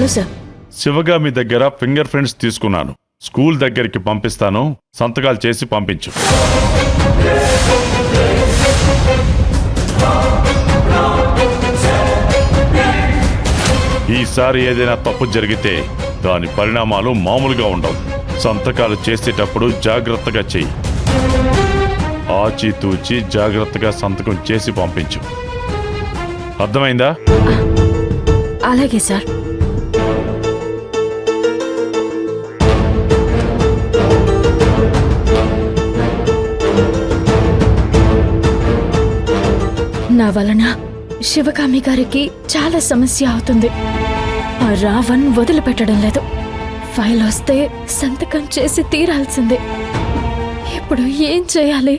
Hello sir. Sivagami దగ్గర finger prints తీసుకున్నాను. School దగ్గరికి పంపిస్తాను, సంతకాలు చేసి పంపించు. ఈసారి ఏదైనా తప్పు జరిగితే దాని పరిణామాలు మామూలుగా ఉండవు. సంతకాలు చేసేటప్పుడు జాగ్రత్తగా చెయ్యి. ఆచితూచి జాగ్రత్తగా సంతకం చేసి పంపించు. అర్థమైందా? అలాగే సార్. నా వలన శివకామి గారికి చాలా సమస్య అవుతుంది. ఆ రావణ్ వదిలిపెట్టడం లేదు. ఫైల్ వస్తే సంతకం చేసి తీరాల్సిందే. ఇప్పుడు ఏం చేయాలి?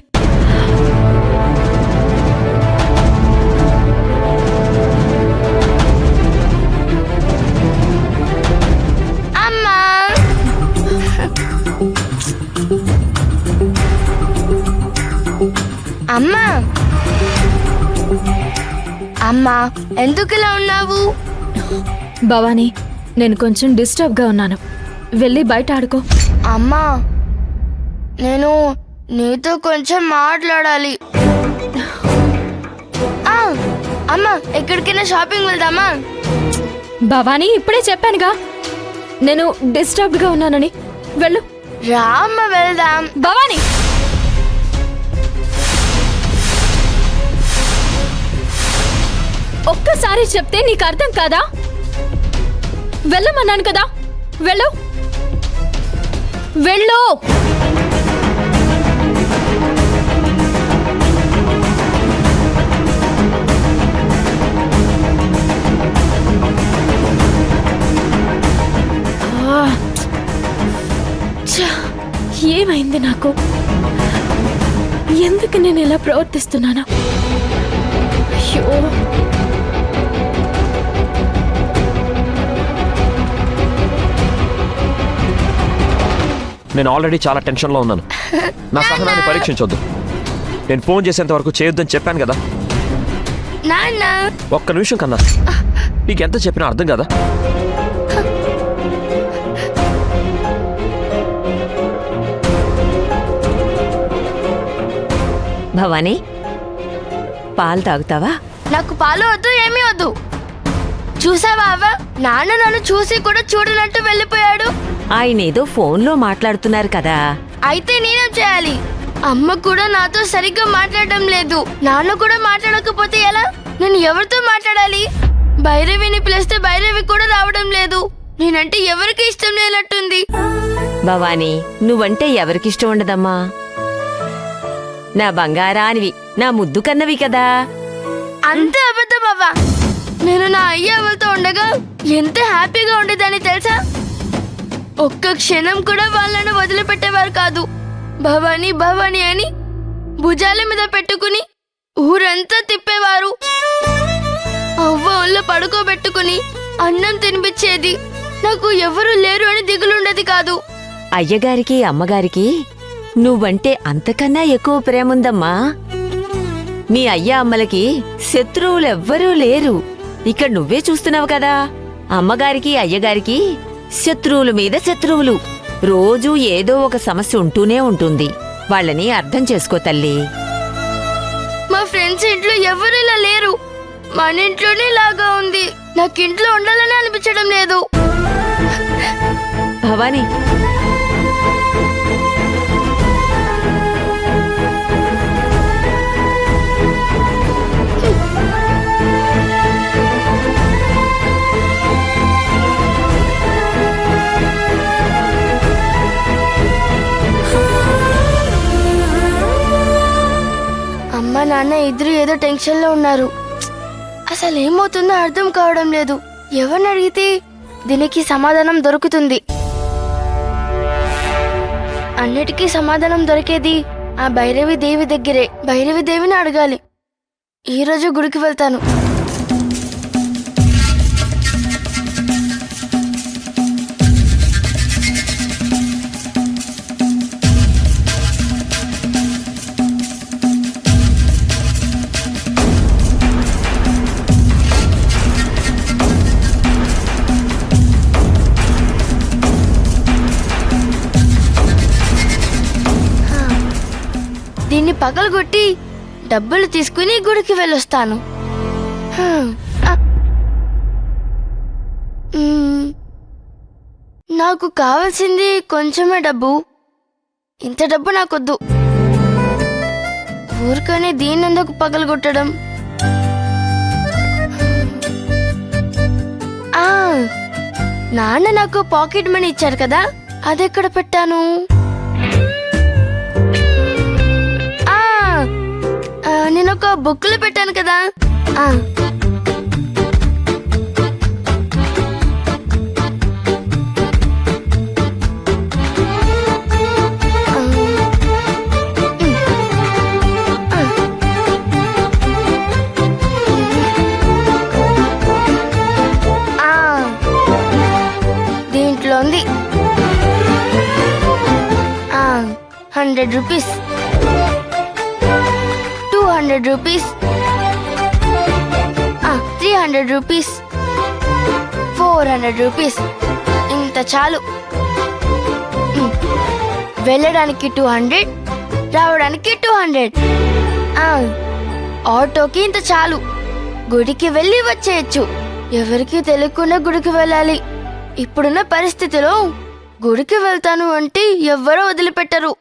అమ్మా అమ్మా, ఎందుకు ఇలా ఉన్నావు? భవానీ, నేను కొంచెం డిస్టర్బ్ గా ఉన్నాను. వెళ్ళి బయట ఆడుకో. అమ్మా, నేను నీతో కొంచెం మాట్లాడాలి. అమ్మా, ఎక్కడికైనా షాపింగ్ వెళ్దామా? భవానీ, ఇప్పుడే చెప్పానుగా నేను డిస్టర్బ్డ్ గా ఉన్నానని. వెళ్ళు. రా అమ్మ, వెళ్దాం. భవానీ, ఒక్కసారి చెప్తే నీకు అర్థం కాదా? వెళ్ళమన్నాను కదా, వెళ్ళు వెళ్ళు. ఏమైంది నాకు? ఎందుకు నేను ఇలా ప్రవర్తిస్తున్నాను? అయ్యో, నేను ఆల్రెడీ చాలా టెన్షన్లో ఉన్నాను. నా సహనాన్ని పరీక్షించొద్దు. నేను ఫోన్ చేసేంత వరకు చేయొద్దని చెప్పాను కదా. ఒక్క నిమిషం కన్నా, నీకు ఎంత చెప్పినా అర్థం కదా. భవానీ, పాలు తాగుతావా? నాకు పాలు వద్దు, ఏమీ వద్దు. చూసావా అవ్వ, నాన్న నన్ను చూసి కూడా చూడనట్టు వెళ్ళిపోయాడు. ఆయన ఏదో ఫోన్లో మాట్లాడుతున్నారు కదా. అయితే నేనేం చేయాలి? అమ్మ కూడా నాతో సరిగ్గా మాట్లాడడం లేదు. నాన్న కూడా మాట్లాడకపోతే ఎలా? నేను ఎవరితో మాట్లాడాలి? భైరవిని పిలిస్తే భైరవి కూడా రావడం లేదు. నేనంటే ఎవరికి ఇష్టం లేనట్టుంది. భవానీ, నువ్వంటే ఎవరికిష్టం ఉండదమ్మా. నా బంగారానివి, నా ముద్దు కన్నవి కదా. అంతే అబద్ధం అవ్వా. నేను నా అయ్యవలతో ఉండగా ఎంత హ్యాపీగా ఉండేదని తెలుసా? ఒక్క క్షణం కూడా వాళ్ళను వదిలిపెట్టేవారు కాదు. భవానీ భవానీ అని భుజాల మీద పెట్టుకుని ఊరంతా తిప్పేవారు. అవ్వ ఒళ్ళో పడుకోబెట్టుకుని అన్నం తినిపించేది. నాకు ఎవరు లేరు అని దిగులుండేది కాదు. అయ్యగారికి అమ్మగారికి నువ్వంటే అంతకన్నా ఎక్కువ ప్రేముందమ్మా. మీ అయ్య అమ్మలకి శత్రువులెవ్వరూ లేరు. ఇక్కడ నువ్వే చూస్తున్నావు కదా. అమ్మగారికి అయ్యగారికి శత్రువుల మీద శత్రువులు. రోజూ ఏదో ఒక సమస్య ఉంటూనే ఉంటుంది. వాళ్ళని అర్థం చేసుకో తల్లి. మా ఫ్రెండ్స్ ఇంట్లో ఎవరు ఇలా లేరు. మన ఇంట్లోనే లాగా ఉంది. నాకు ఇంట్లో ఉండాలని అనిపించడం లేదు. భవానీ, అమ్మ నాన్న ఇద్దరు ఏదో టెన్షన్ లో ఉన్నారు. అసలు ఏమవుతుందో అర్థం కావడం లేదు. ఎవరిని అడిగితే దీనికి సమాధానం దొరుకుతుంది? అన్నిటికీ సమాధానం దొరికేది ఆ భైరవి దేవి దగ్గరే. భైరవి దేవిని అడగాలి. ఈరోజు గుడికి వెళ్తాను. పగలగొట్టి డబ్బులు తీసుకుని గుడికి వెళ్ళొస్తాను. ఆ. నాకు కావాల్సింది కొంచెమే డబ్బు. ఇంత డబ్బు నాకొద్దు. ఊరికనే దీన్నెందుకు పగలగొట్టడం? నాన్న నాకు పాకెట్ మనీ ఇచ్చారు కదా, అదెక్కడ పెట్టాను? నేను ఒక బుక్లో పెట్టాను కదా. దీంట్లో ఉంది 100 రూపీస్, 200 రూపీస్, 300 రూపీస్, 400 రూపీస్. ఇంత చాలు. వెళ్ళడానికి 200, రావడానికి 200. ఆటోకి ఇంత చాలు. గుడికి వెళ్ళి వచ్చేయచ్చు. ఎవరికి తెలియకుండా గుడికి వెళ్ళాలి. ఇప్పుడున్న పరిస్థితిలో గుడికి వెళ్తాను అంటే ఎవ్వరూ వదిలిపెట్టరు.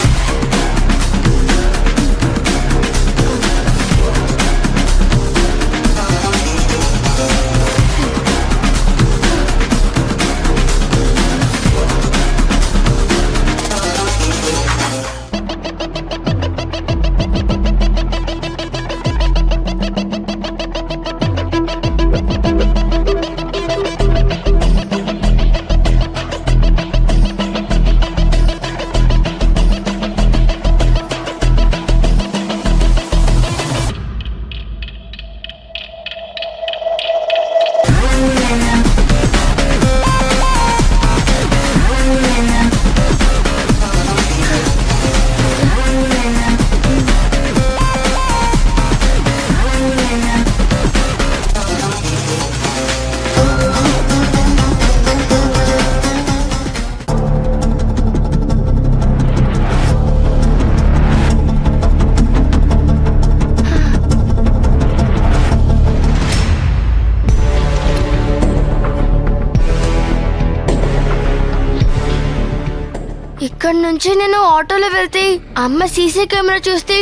ఇక్కడి నుంచి నేను ఆటోలో వెళ్తే అమ్మ సీసీ కెమెరా చూస్తే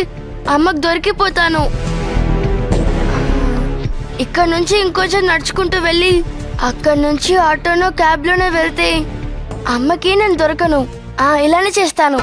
అమ్మకు దొరికిపోతాను. ఇక్కడ నుంచి ఇంకొంచెం నడుచుకుంటూ వెళ్ళి అక్కడి నుంచి ఆటోనో క్యాబ్లోనే వెళ్తే అమ్మకి నేను దొరకను. ఇలానే చేస్తాను.